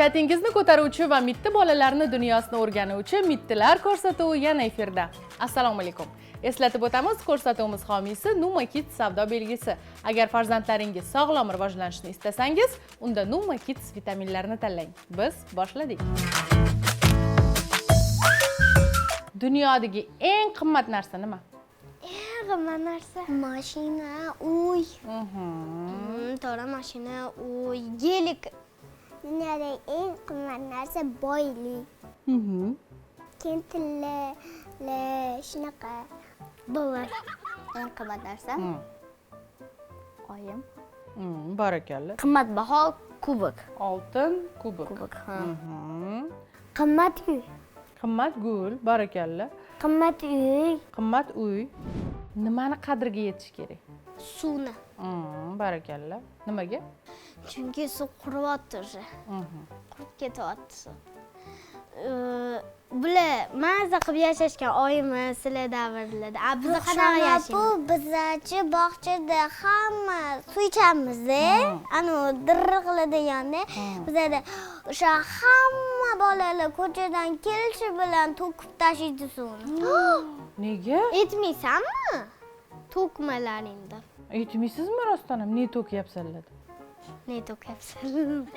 Ma'naviyatingizni ko'taruvchi va mitti bolalarni dunyosini o'rganuvchi Mittilar ko'rsatuvi yana efirda. Assalomu alaykum. Eslatib o'tamiz, ko'rsatuvimiz homiysi Numa Kids savdo belgisi. Agar farzandlaringiz sog'lom rivojlanishini istasangiz, unda Numa Kids vitaminlarini tanlang. Biz boshladik. Dunyodagi eng qimmat narsa nima? Eng qimmat narsa mashina, uy. To'g'ri, mashina, uy, gelik. Dunyodagi eng qimmat narsa boylik. Keyin tilla, shunaqa dollar. Eng qimmat narsa oyim. Barakalla. Qimmatbaho kubok. Oltin kubok. Qimmat uy. Qimmat gul, barakalla. Qimmat uy. Qimmat uy. Nimani qadriga yetish kerak? Suvni. Barakalla. Nimaga? Chunki suv quryapti. Qurib ketyapti suv. Bular maza qilib yashashgan oyimiz sizlar davrlarda. Biz qanaqa yashaymiz? Bu bizlarchi bog'chada hamma suv ichamiz. Ana dirr qiladeganda bizlarda o'sha hamma bolalar ko'chadan kelishi bilan to'kib tashiydi suvni. Nega? Aytmaysanmi? To'kmalaringda. Aytmaysizmi rostdan ham? Ne to'kyapsanlar? Ne to'kyapsan?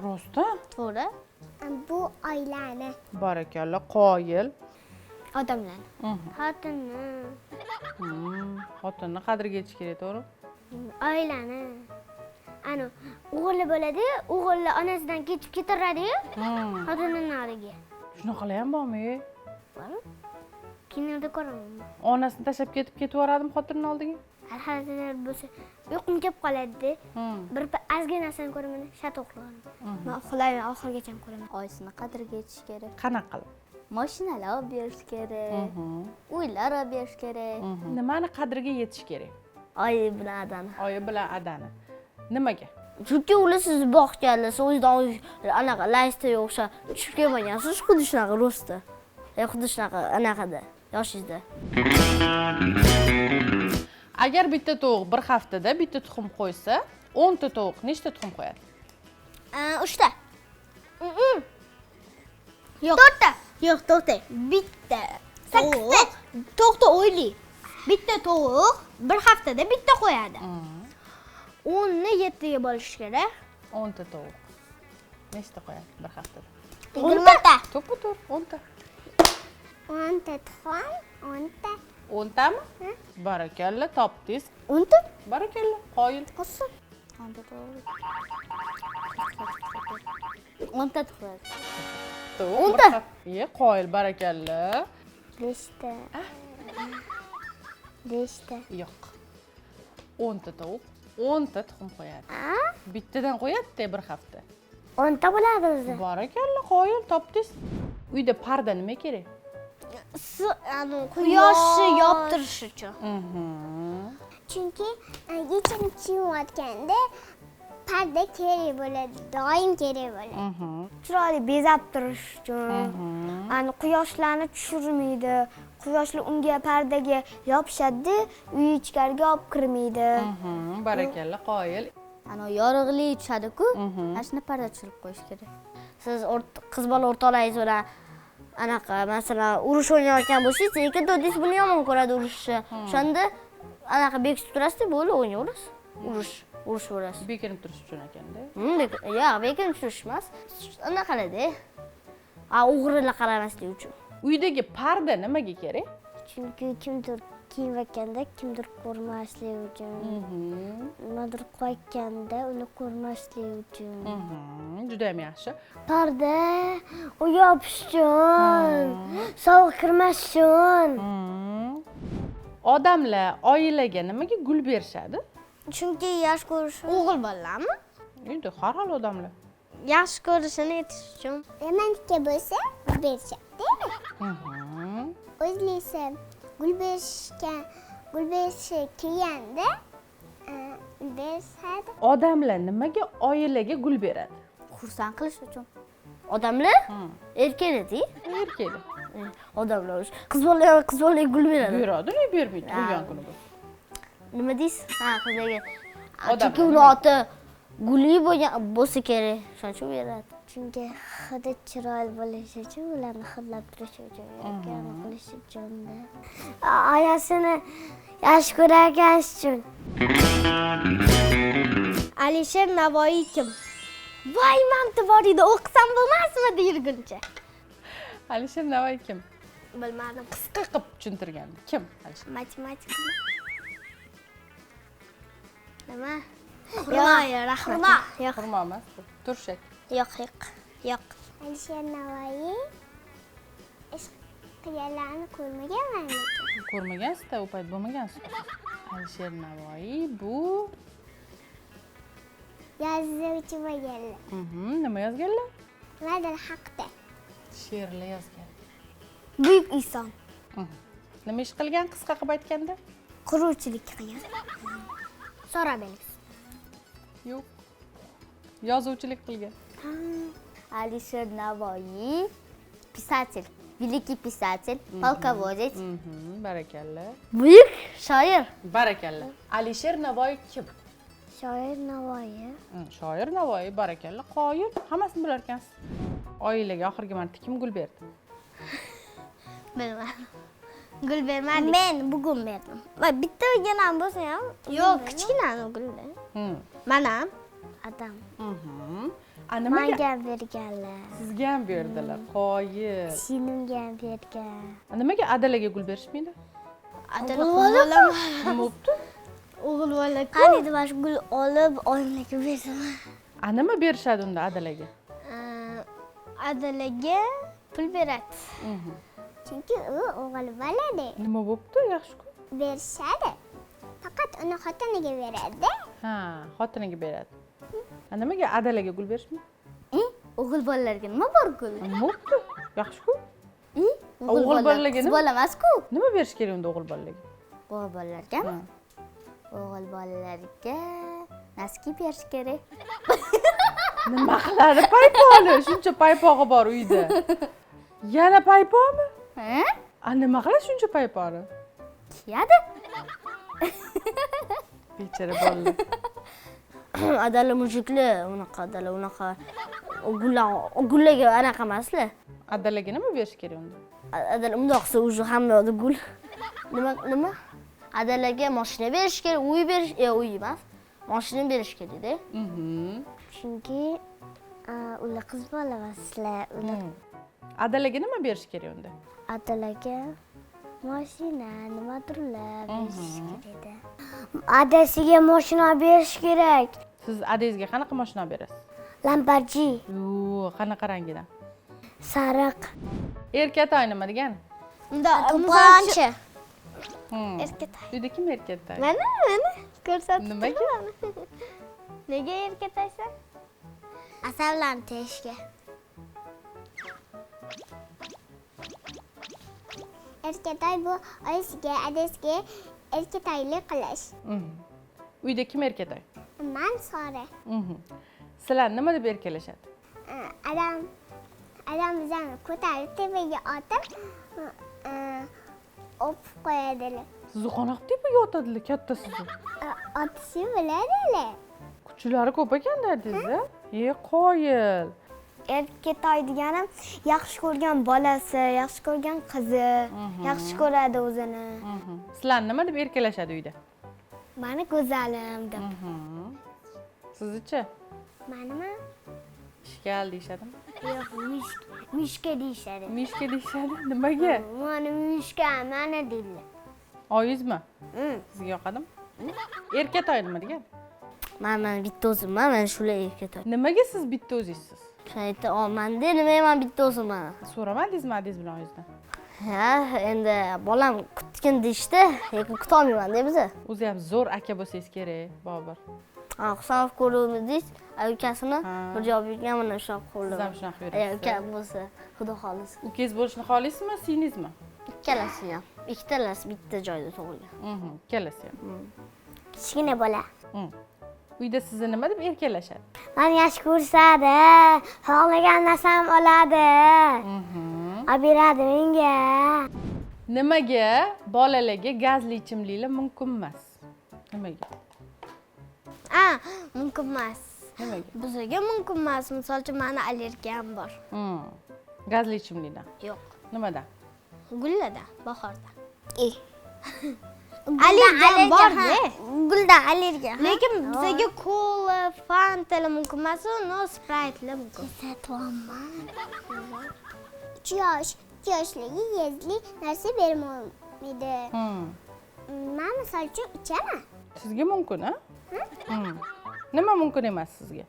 Rostdan? To'g'ri. Bu oilani. Barakalla, qoyil. Odamlarni. Xotinni. Xotinni qadriga yetish kerak, to'g'ri? Oilani. Ana o'g'illi bo'ladi, o'g'illi onasidan ketib ketaradi-yu, xotinning nariga. Shunaqalar ham bormi? Bormi? Kinoda ko'raman. Onasini tashlab ketaveradimi xotinning oldiga? Har bo'lsa, uyqum kelib qoladi. Bir ozgina narsani ko'raman, shat uxlayman. Men uxlayman, oxirigacha ko'raman. Oysini qadriga yetish kerak. Qanaqa qilib? Mashinalar olib berish kerak. Uylar olib berish kerak. Nimani qadriga yetish kerak? Oyi bilan adani. Oyi bilan adani. Nimaga? Chunki ular sizni boqganlar, o'zidan anaqa laysda o'xshab tushib kelmagansiz, xuddi shunaqa rostda. Xuddi shunaqa anaqada, yoshingizda. Agar bitta tovuq bir haftada bitta tuxum qo'ysa, 10 ta tovuq nechta tuxum qo'yadi? 3 ta. Yo'q. 4 ta. Yo'q, to'xta. Bitta. 8 ta. To'xta, o'yli. Bitta tovuq bir haftada bitta qo'yadi. 10 ni 7 ga bo'lish kerak. 10 ta tovuq. Nechta qo'yadi bir haftada? 20 ta. To'ppa-to'g'ri 10 ta. 10 ta tuxum, 10 ta. 10 tami? Barakalla, topdingiz. 10 ta? Barakalla, qoyil. Qolsin. 10 ta to'g'ri. 10 ta tuxum. 10 ta. Qoyil, barakalla. 5 ta. 5 ta. Yo'q. 10 ta tovuq, 10 ta tuxum qo'yadi. Bittadan qo'yadi-da bir hafta. 10 ta bo'ladi o'zi. Barakalla, qoyil, topdingiz. Uyda parda nima kerak? Quyoshni yoptirish uchun. Chunki yechim chiyayotganda parda kerak bo'ladi, doim kerak bo'ladi. Chiroyli bezab turish uchun. Quyoshlarni tushirmaydi. Quyoshlar unga pardaga yopishadi, uy ichkariga olib kirmaydi. Barakalla, qoyil. Ana yorug'lik tushadi-ku, ana shuni parda tushirib qo'yish kerak. Siz qiz bola o'rtoqlaringiz bilan anaqa, masalan, urush o'ynayotgan bo'lsangiz, lekin do'stingiz buni yomon ko'radi urushni. O'shanda anaqa bekitib turasiz, bo'ldi, o'ynayverasiz. Urushaverasiz. Bekinib turish uchun ekanda. Yo'q, bekinib turish emas. Anaqada. O'g'rilar qaramaslik uchun. Uydagi parda nimaga kerak? Chunki kimdir kiyinayotganda kimdir ko'rmaslik uchun. Nimadir qo'yganda uni ko'rmaslik uchun. Juda ham yaxshi. Parda u yopish uchun, sovuq kirmas uchun. Odamlar oilaga nimaga gul berishadi? Chunki yaxshi ko'rish. O'g'il bolalarmi? Endi har xil odamlar. Yaxshi ko'rishini aytish uchun. Romantika bo'lsa, berishadi. O'zlisi gul berishga kelganda berishadi. Odamlar nimaga oilaga gul beradi? Xursand qilish uchun. Odamlar erkaklar-da. Erkaklar. Odamlar qiz bolaga gul beradi. Beradi, ne bermaydi? Bo'lgan kuni bu. Nima deysiz? Qizlarga. Odam. Chunki uni oti Gulli bo'lsa kerak. Shuning uchun beradi. Chunki hidi chiroyli bo'lishi uchun ularni hidlab turish uchun qilish uchun-da. Oyasini yaxshi ko'rgan uchun. Alisher Navoiy kim? Voy, mamti bor edi, o'qisam bo'lmasmidi yurguncha. Alisher Navoiy kim? Bilmadim. Qisqa qilib tushuntirgandi. Kim Alisher? Matematik. Nima? Yo'q, rahmat. Yo'q. Xurmo emas, turshak. Yo'q. Alisher Navoiy ish qilganlarni ko'rmaganman. Ko'rmagansiz-da, u payt bo'lmagansiz. Alisher Navoiy bu Yozuvchi bo'lganlar. Nima yozganlar? Nimadir haqda. She'rlar yozgan. Buyuk inson. Nima ish qilgan qisqa qilib aytganda? Quruvchilik qilgan. So'ra belgisi. Yo'q. Yozuvchilik qilgan. Alisher Navoiy писатель, великий писатель, полководец, Barakalla. buyuk shoir. Barakalla. Alisher Navoiy kim? Shoir Navoiy. Shoir Navoiy, barakalla. Qoyil, hammasini bilar ekansiz. Oilaga oxirgi marta kim gul berdi? Bilmadim. Gul bermadik. Men bugun berdim. Va bittagina bo'lsa ham. Yo'q, kichkina gullar. Mana adam. Nimaga Menga berganlar. sizga ham berdilar? Qoyil. Sinimga ham bergan. Nimaga adalaga gul berishmaydi? Adala qo'lladim. Nima bo'pti? O'g'il bola. Qani edi mana shu gul olib oyimga bersam. Nima berishadi unda adalaga? Adalaga pul beradi. Chunki u o'g'il bola-da. Nima bo'pti? Yaxshi-ku. Berishadi. Faqat uni xotiniga beradi. Ha, xotiniga beradi. Nimaga adalaga gul berishmaydi? O'g'il bolalarga nima bor gul? Nima bo'pti? Yaxshi-ku. O'g'il bolalarga qiz nima? bola emas-ku. Nima berish kerak unda o'g'il bolalarga? O'g'il bolalarga? O'g'il bolalarga naski berish kerak. Nima qiladi payponi? Shuncha paypog'i bor uyda. Yana paypoqmi? Ha? Nima qiladi shuncha payponi? Kiyadi. Bechara bolalar. Adala mujiklar, unaqa gullarga anaqa emaslar. Adalaga nima berish kerak unda? Adala undoq qilsa уже hamma yoqda gul. Nima? Adalaga mashina berish kerak, uy berish, uy emas. Mashina berish kerak-da. Chunki ular qiz bola emaslar. Adalaga nima berish kerak unda? Adalaga mashina, nimadirlar berish kerak. Adasiga mashina berish kerak. Siz adangizga qanaqa mashina berasiz? Lamborghini, Yo'q, qanaqa rangidan? sariq. Erkatoy nima degani? Unda muzochi. Erkatoy. Uyda kim erkatoy? Mana ko'rsatib. Nimaga? Nega erkatoysan? Asablantirishga. Erkatoy bu oyisiga, adasiga erkatoylik qilish. Uyda kim erkatoy? Men Sora. Sizlar nima deb erkalashadi? Adam bizani ko'tarib tepaga otib o'pib qo'yadilar. Sizni qanaqa tepaga otadilar katta sizni? Otishni biladilar. Kuchilari ko'p ekan dardingizda? Qoyil. Erkatoy deganim yaxshi ko'rgan bolasi, yaxshi ko'rgan qizi, yaxshi ko'radi o'zini. Sizlar nima deb erkalashadi uyda? Mani go'zalim deb. Sizni-chi? Manimi? Ishkal deyishadimi? Yo'q, mishka deyishadi. Mishka deyishadi. Nimaga? Mani mishka, mana deydilar. Oyizmi? Sizga yoqadimi? Erkatoy nima degan? Mana bitta o'zimman, mana shular erkatoy. Nimaga siz bitta o'zingizsiz? Shayta olmanda nima bitta o'zimman. So'ramadingizmi adingiz bilan oyizdan? Ha, endi bolam kutgin deyishdi, lekin kuta olmayman-da biz. O'zi ham zo'r aka bo'lsangiz kerak, Bobur. Husanov ko'ruvdingiz, ukasini bir javob bergan mana shunaqa qo'ldim. Siz ham shunaqa berasiz. Ukam bo'lsa, xudo xohlasa. Ukangiz bo'lishni xohlaysizmi, singlingizmi? Ikkalasi ham. Ikkalasi bitta joyda tug'ilgan. Ikkalasi ham. Kichkina bola. Uyda sizni nima deb erkalashadi? Meni yaxshi ko'rsadi, xohlagan narsam oladi. Olib beradi menga. Nimaga bolalarga gazli ichimliklar mumkin emas? Nimaga? Mumkin emas. Nimaga? Bizga mumkin emas. Misol uchun meni allergiyam bor. Gazli ichimlikdan. Yo'q. Nimadan? Gullardan, bahorda. Allergiyam bor-da. Guldan allergiya. Lekin bizga kola, Fanta mumkin emas, no Sprite mumkin. Kesatyapman. 3 yoshligi yezli narsa bermaydi. Men misol uchun ichaman. Sizga mumkin, ha? Nima mumkin emas sizga?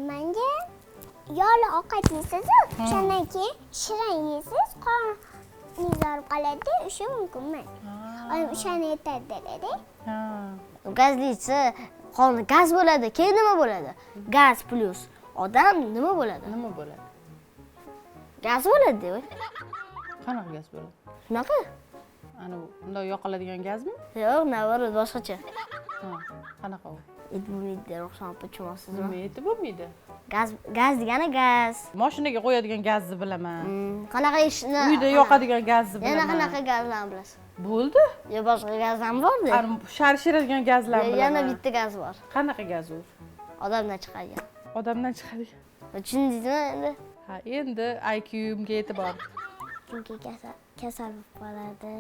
Menga yog'li ovqat yeysiz, shundan keyin shirin yeysiz, qoningiz og'rib qoladi, o'sha mumkin emas. Oyim o'shani aytadi dedi. Gazli ichsa qoni gaz bo'ladi. Keyin nima bo'ladi? Gaz plus odam nima bo'ladi? Nima bo'ladi? Gaz bo'ladi, voy. Qanaqa gaz bo'ladi? Shunaqa? Ana bunday yoqiladigan gazmi? Yo'q, navara boshqacha. Qanaqa u? It bo'lmaydi, ruxsat olib tushmaysizmi? Nima eti bo'lmaydi? Gaz degani gaz. Mashinaga qo'yadigan gazni bilaman. Qanaqa ishni? Uyda yoqadigan gazni bilaman. Yana qanaqa gazlarni bilasiz? Bo'ldi. Yo, boshqa gaz ham bordi. Shiradigan gazlar bilaman. Yana bitta gaz bor. Qanaqa gaz u? Odamdan chiqadigan. Odamdan chiqadigan. Tushundingizmi endi? Ha, endi IQ'imga e'tibor. Chunki kasal bo'lib qoladi.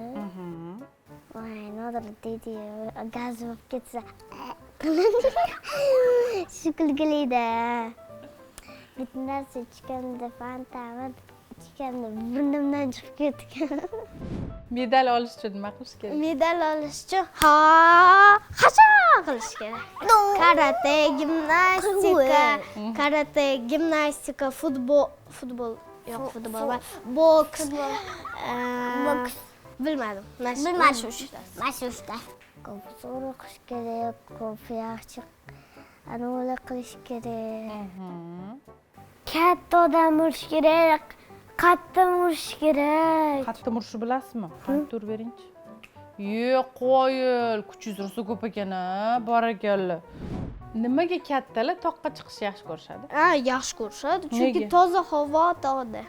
Voy, nodir deydi, gaz bo'lib ketsa. Shu kulgilida. Bitta narsa ichganda Fanta ichganda burnimdan chiqib ketgan. Medal olish uchun nima qilish kerak? Medal olish uchun qachon qilish kerak? Karate, gimnastika, futbol yo'q, futbol va boks. Bilmadim. Mashhurda. Ko'p so'roq qilish kerak, ko'p yaxshi anavilar qilish kerak. Katta odam bo'lish kerak, qattiq urish kerak. Qattiq urishni bilasizmi? Qani tur beringchi. Yo'q, qo'yil, kuchingiz rosa ko'p ekan-a, barakalla. Nimaga kattalar toqqa chiqishni yaxshi ko'rishadi? Yaxshi ko'rishadi, chunki toza havo tog'da.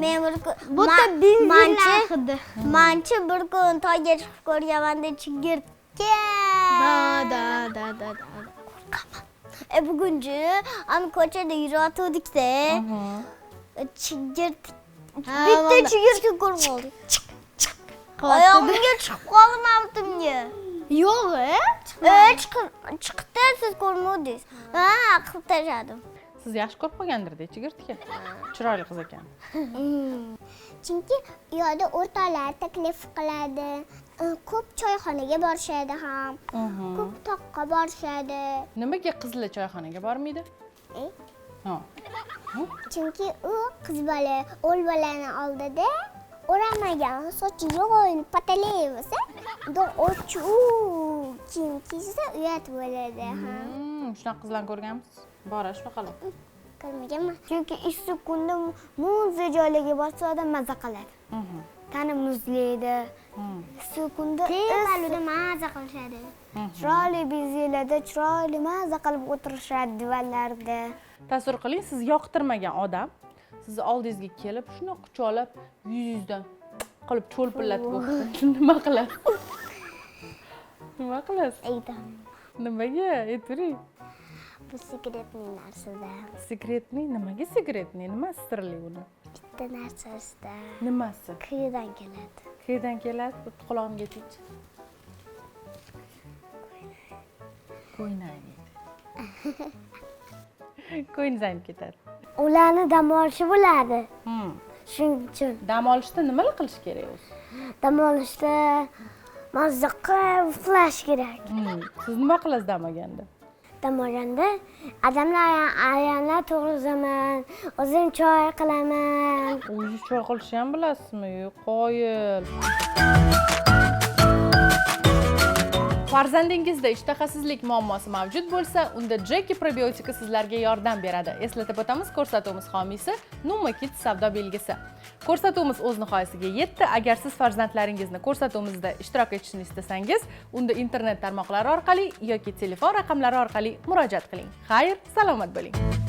Men bir kun Bu yerda benzin hidi. Manchi bir kun tog'ga chiqib ko'rganmanda chigirtka. Da. Bugunchi ani ko'chada yurayotgandik-da. Bitta chigirtka ko'rib oldik. Oyog'imga chiqib qoldi mamtimga. Yo'q, chiqdi, siz ko'rmadingiz. Qilib tashladim. Siz yaxshi ko'rib qolgandir-da, chigirtka. Chiroyli qiz ekan. Chunki u yerda o'rtoqlar taklif qiladi. Ko'p choyxonaga borishadi ham. Ko'p toqqa borishadi. Nimaga qizlar choyxonaga bormaydi? Chunki u qiz bola, o'g'il bolani oldida o'ramagan, sochi yo'g'ini patalayversa, kiyim kiysa uyat bo'ladi. Shunaqa qizlarni ko'rganmisiz? Bora shunaqalar. Ko'rmaganman. Chunki issiq kunda muzli joylarga borsa odam maza qiladi. Tani muzlaydi. Issiq kunda tepalarda maza qilishadi. Chiroyli bezaklarda chiroyli maza qilib o'tirishadi divanlarda. Tasavvur qiling, siz yoqtirmagan odam sizni oldingizga kelib, shuni quchoqlab, yuzingizdan qilib cho'lpillatib o'tdi. Nima qilasiz? Nima qilasiz? Aytaman. Nimaga? Aytavering. Bu sekretniy narsada. Sekretniy? Nimaga sekretniy? Nima sirli uni? Bitta narsasida. Nimasi? Qiyadan keladi. Qiyadan keladi? Bu quloqimga tegchi. Qo'ynang. Qo'yingiz aynib ketadi. Ularni dam olishi bo'ladi. Shuning uchun. Dam olishda nimalar qilish kerak o'zi? Dam olishda mazza qilib uxlash kerak. Siz nima qilasiz dam olganda? Dam olganda ayonlar to'g'rizaman, o'zim choy qilaman. O'zingiz choy qilishni ham bilasizmi? Yo'q, qoyil. Farzandingizda ishtahasizlik muammosi mavjud bo'lsa, unda Jeki probiotika sizlarga yordam beradi. Eslatib o'tamiz, ko'rsatuvimiz homiysi Numa Kids savdo belgisi. Ko'rsatuvimiz o'z nihoyasiga yetdi. Agar siz farzandlaringizni ko'rsatuvimizda ishtirok etishni istasangiz, unda internet tarmoqlari orqali yoki telefon raqamlari orqali murojaat qiling. Xayr, salomat bo'ling.